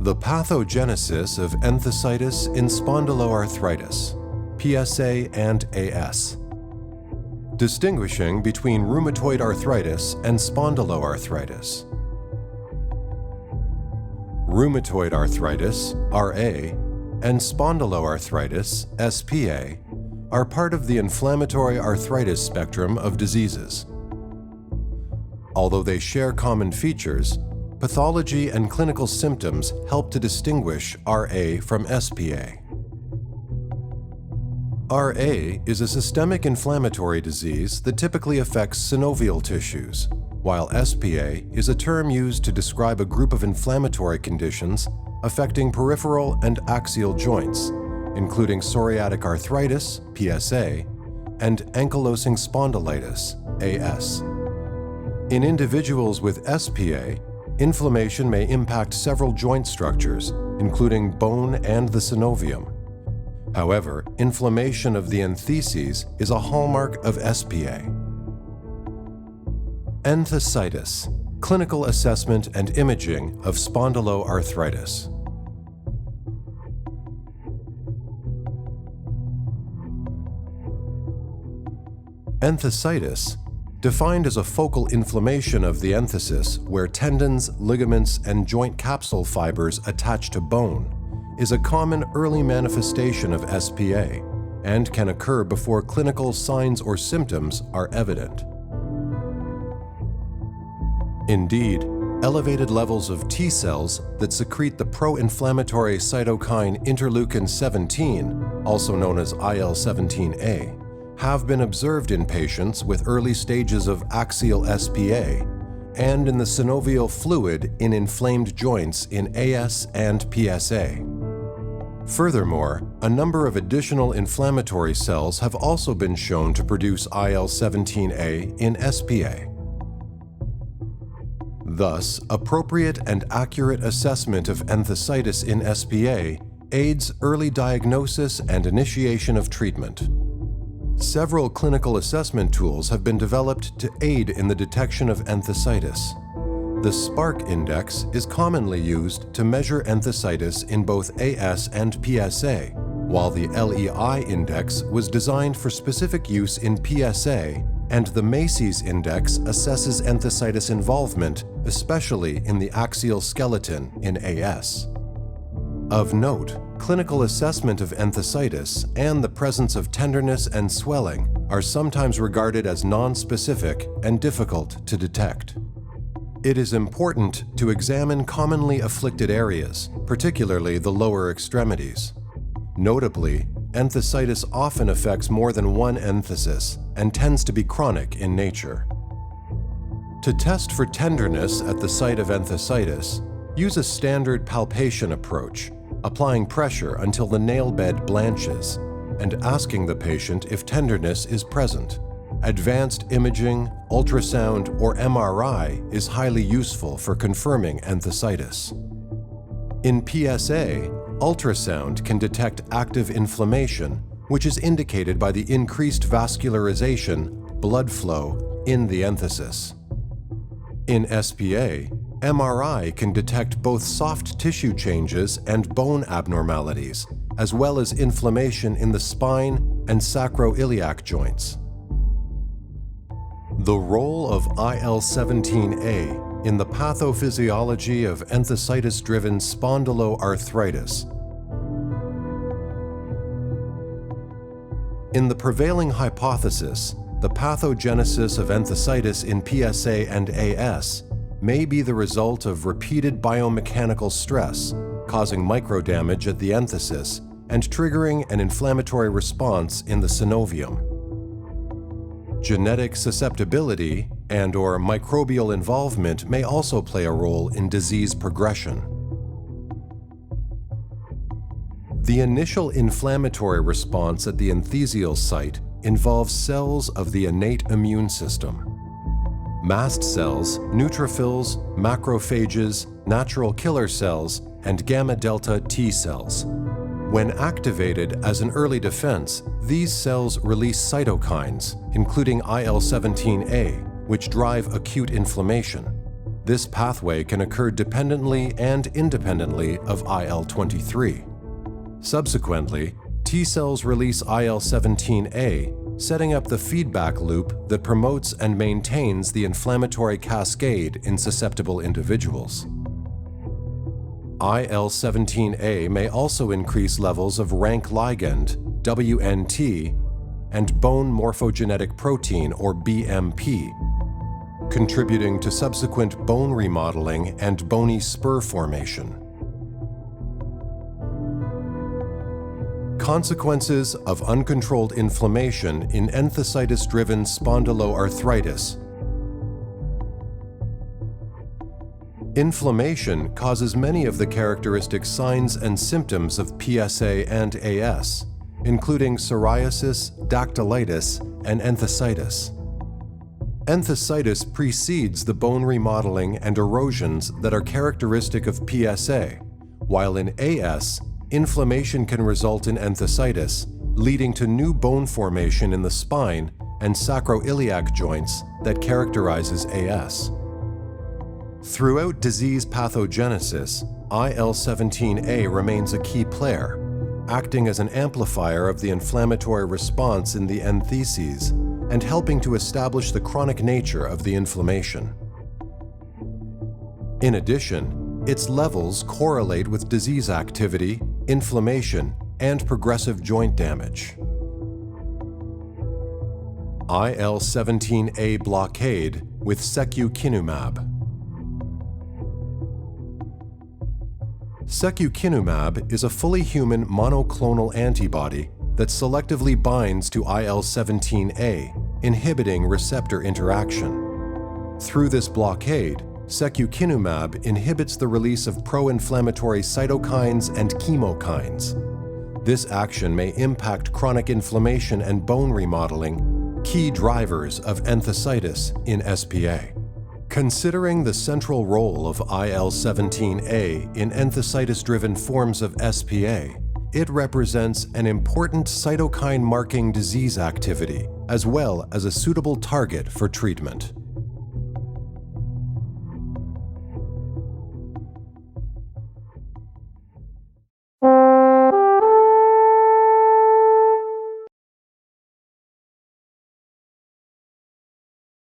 The pathogenesis of enthesitis in spondyloarthritis, PSA and AS. Distinguishing between rheumatoid arthritis and spondyloarthritis. Rheumatoid arthritis, RA, and spondyloarthritis, SpA, are part of the inflammatory arthritis spectrum of diseases. Although they share common features, pathology and clinical symptoms help to distinguish RA from SpA. RA is a systemic inflammatory disease that typically affects synovial tissues, while SpA is a term used to describe a group of inflammatory conditions affecting peripheral and axial joints, including psoriatic arthritis, PSA, and ankylosing spondylitis, AS. In individuals with SpA, inflammation may impact several joint structures, including bone and the synovium. However, inflammation of the entheses is a hallmark of SpA. Enthesitis, clinical assessment and imaging of spondyloarthritis. Enthesitis, defined as a focal inflammation of the enthesis where tendons, ligaments, and joint capsule fibers attach to bone, is a common early manifestation of SpA and can occur before clinical signs or symptoms are evident. Indeed, elevated levels of T cells that secrete the pro-inflammatory cytokine interleukin-17, also known as IL-17A, have been observed in patients with early stages of axial SpA and in the synovial fluid in inflamed joints in AS and PSA. Furthermore, a number of additional inflammatory cells have also been shown to produce IL-17A in SpA. Thus, appropriate and accurate assessment of enthesitis in SpA aids early diagnosis and initiation of treatment. Several clinical assessment tools have been developed to aid in the detection of enthesitis. The SPARC index is commonly used to measure enthesitis in both AS and PSA, while the LEI index was designed for specific use in PSA, and the Macy's index assesses enthesitis involvement, especially in the axial skeleton in AS. Of note, clinical assessment of enthesitis and the presence of tenderness and swelling are sometimes regarded as nonspecific and difficult to detect. It is important to examine commonly afflicted areas, particularly the lower extremities. Notably, enthesitis often affects more than one enthesis and tends to be chronic in nature. To test for tenderness at the site of enthesitis, use a standard palpation approach, applying pressure until the nail bed blanches, and asking the patient if tenderness is present. Advanced imaging, ultrasound, or MRI is highly useful for confirming enthesitis. In PSA, ultrasound can detect active inflammation, which is indicated by the increased vascularization, blood flow, in the enthesis. In SpA, MRI can detect both soft tissue changes and bone abnormalities, as well as inflammation in the spine and sacroiliac joints. The role of IL-17A in the pathophysiology of enthesitis-driven spondyloarthritis. In the prevailing hypothesis, the pathogenesis of enthesitis in PSA and AS may be the result of repeated biomechanical stress, causing microdamage at the enthesis and triggering an inflammatory response in the synovium. Genetic susceptibility and/or microbial involvement may also play a role in disease progression. The initial inflammatory response at the enthesial site involves cells of the innate immune system. Mast cells, neutrophils, macrophages, natural killer cells, and gamma-delta T cells. When activated as an early defense, these cells release cytokines, including IL-17A, which drive acute inflammation. This pathway can occur dependently and independently of IL-23. Subsequently, T cells release IL-17A, setting up the feedback loop that promotes and maintains the inflammatory cascade in susceptible individuals. IL-17A may also increase levels of rank ligand, WNT, and bone morphogenetic protein, or BMP, contributing to subsequent bone remodeling and bony spur formation. Consequences of uncontrolled inflammation in enthesitis-driven spondyloarthritis. Inflammation causes many of the characteristic signs and symptoms of PsA and AS, including psoriasis, dactylitis, and enthesitis. Enthesitis precedes the bone remodeling and erosions that are characteristic of PsA, while in AS, inflammation can result in enthesitis, leading to new bone formation in the spine and sacroiliac joints that characterizes AS. Throughout disease pathogenesis, IL-17A remains a key player, acting as an amplifier of the inflammatory response in the entheses and helping to establish the chronic nature of the inflammation. In addition, its levels correlate with disease activity, inflammation, and progressive joint damage. IL-17A blockade with secukinumab. Secukinumab is a fully human monoclonal antibody that selectively binds to IL-17A, inhibiting receptor interaction. Through this blockade, secukinumab inhibits the release of pro-inflammatory cytokines and chemokines. This action may impact chronic inflammation and bone remodeling, key drivers of enthesitis in SpA. Considering the central role of IL-17A in enthesitis-driven forms of SpA, it represents an important cytokine-marking disease activity, as well as a suitable target for treatment.